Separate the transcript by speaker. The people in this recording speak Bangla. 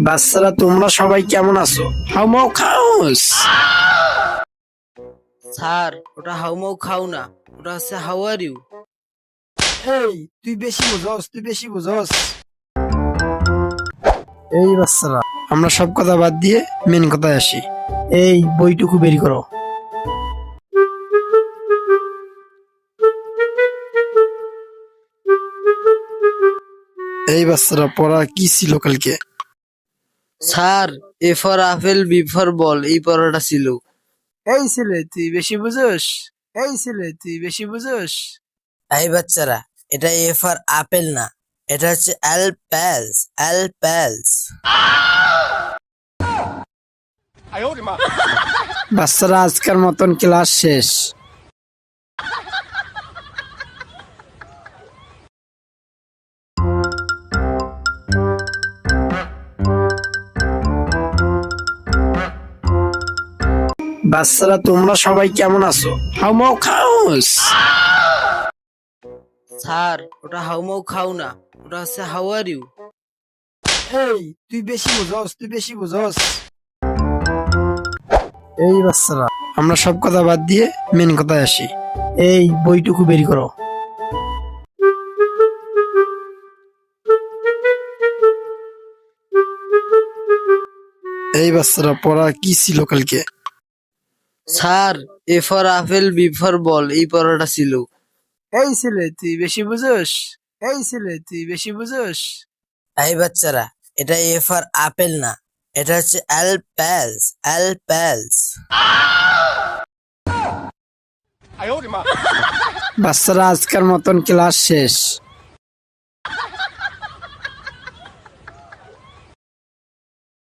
Speaker 1: বাচ্চারা তোমরা সবাই কেমন আছো? হাউমাউ খাউস।
Speaker 2: স্যার ওটা হাউমাউ খাও না, ওটা হচ্ছে হাউ আর ইউ।
Speaker 1: এই তুই বেশি বুঝস। এই বাচ্চারা, আমরা সব কথা বাদ দিয়ে মেন কথায় আসি। এই বইটুকু বের করো। এই বাচ্চারা, পড়া কি ছিল কালকে?
Speaker 2: Sir A for apple B for ball এই পড়াটা ছিল।
Speaker 1: এই ছেলে তুই বেশি বুঝোস।
Speaker 2: এই বাচ্চারা, এটা এ ফর আপেল না, এটা হচ্ছে অ্যালপ্যালস।
Speaker 1: বাচ্চারা, আজকের মতন ক্লাস শেষ। বাচ্চারা তোমরা সবাই কেমন আছো? হাউমাউ খাউস।
Speaker 2: স্যার ওটা হাউমাউ খাও না, ওটা হচ্ছে হাউ আর ইউ।
Speaker 1: এই তুই বেশি বুঝস। এই বাচ্চারা, আমরা সব কথা বাদ দিয়ে মেন কথায় আসি। এই বইটুকু বের করো। এই বাচ্চারা, পড়া কি ছিল কালকে?
Speaker 2: Sir A for apple B for ball এই পড়াটা ছিল।
Speaker 1: এই ছেলে তুই বেশি বুঝোস।
Speaker 2: এই বাচ্চারা, এটা এ ফর আপেল না, এটা হচ্ছে অ্যালপ্যালস।
Speaker 1: বাচ্চারা, আজকের মতন ক্লাস শেষ।